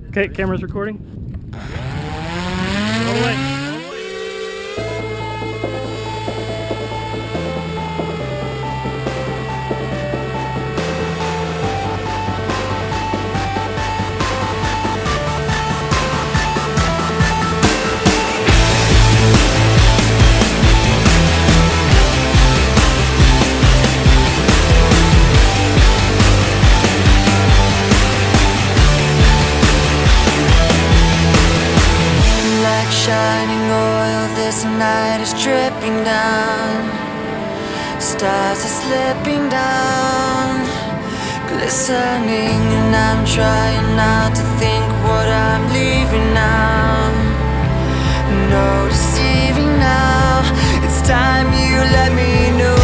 Okay, camera's recording. All the way. Shining oil, this night is dripping down. Stars are slipping down, glistening, and I'm trying not to think what I'm leaving now. No deceiving now, it's time you let me know.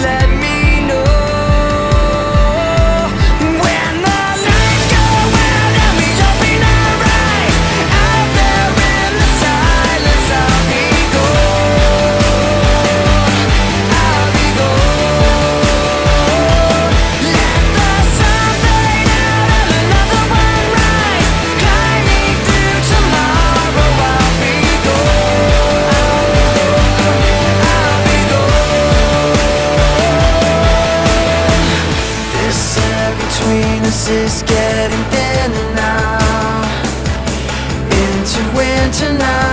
Let me know. When the lights go out and we open our eyes, out there in the silence, I'll be gone. I'll be gone. Let the sun fade out and another one rise, climbing through tomorrow. I'll be gone. I'll be gone. This air between us is getting thinner now, into winter now.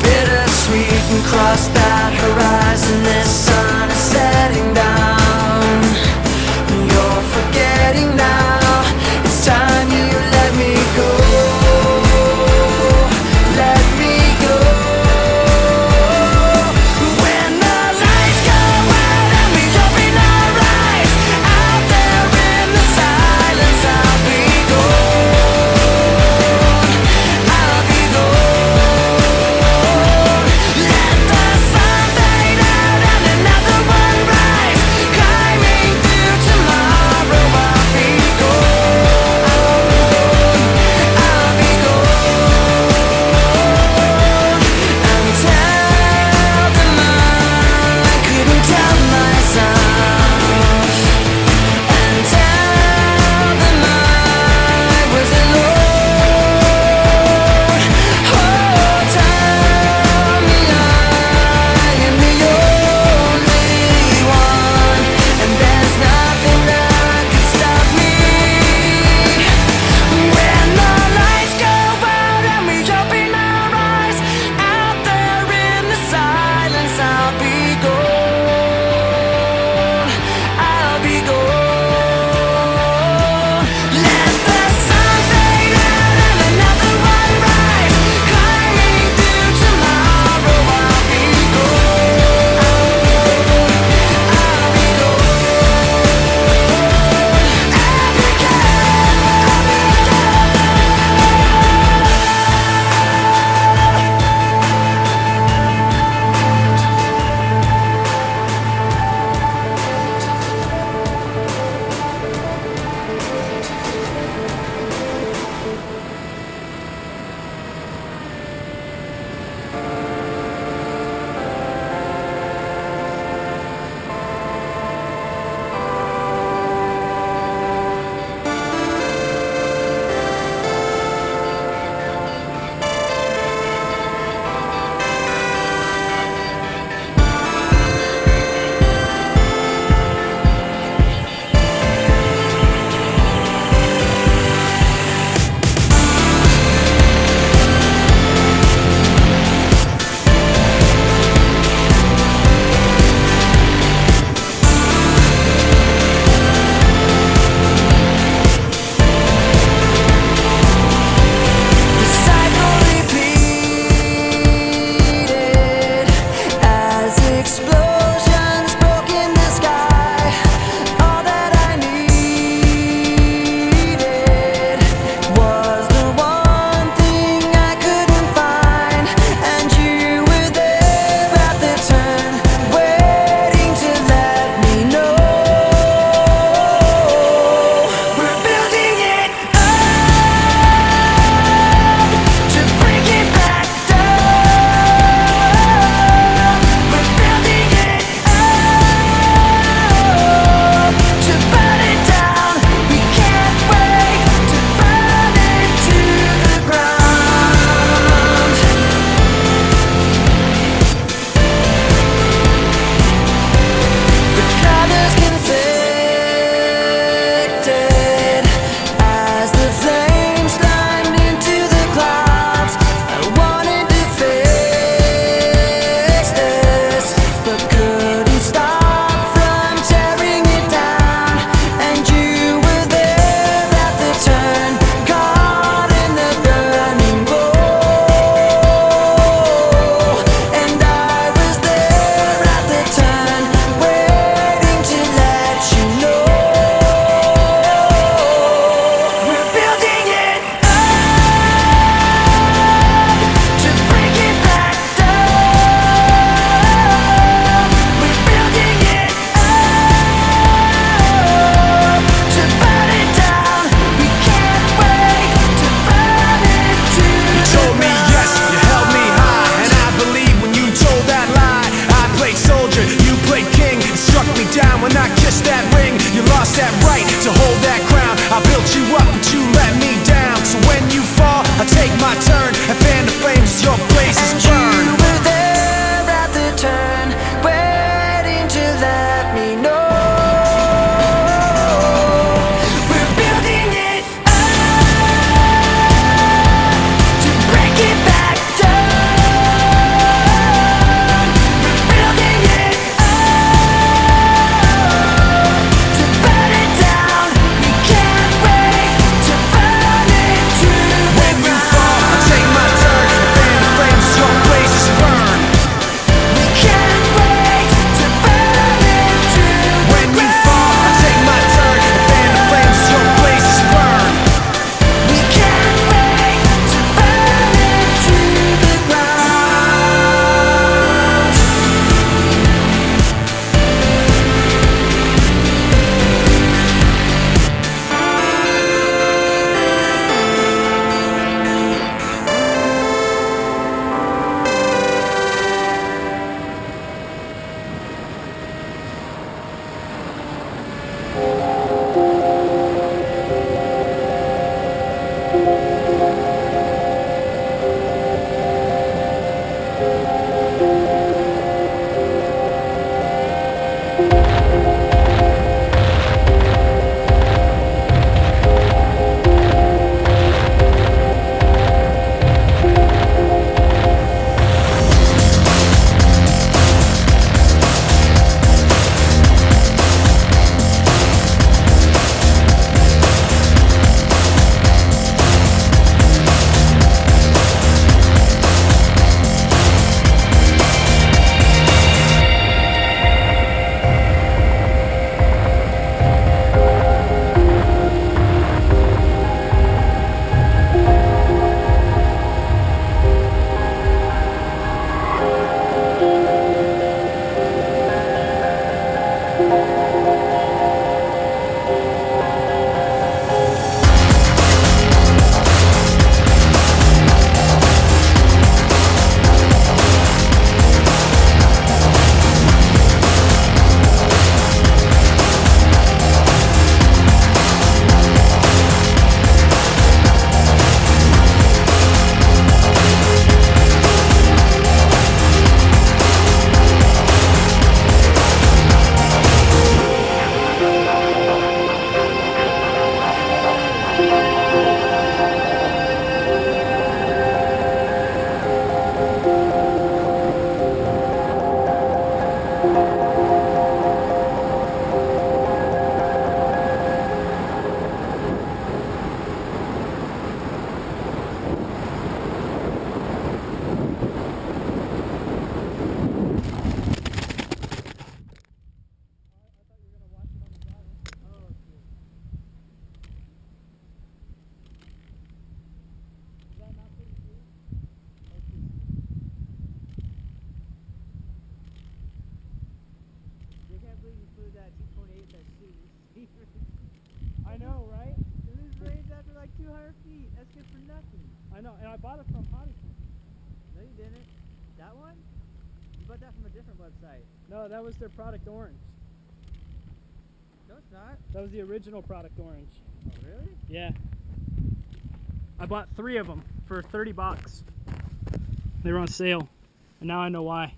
Bittersweet, and cross that horizon, this sun is setting down. You're forgetting now, it's time you let me go. Let me go. When the lights go out and we open our eyes, out there in the silence, I'll be gone. I'll be gone. it for nothing. I know, and I bought it from Hottie. No, you didn't. That one? You bought that from a different website. No, that was their product orange. No, it's not. That was the original product orange. Oh, really? Yeah. I bought 3 of them for $30. They were on sale, and now I know why.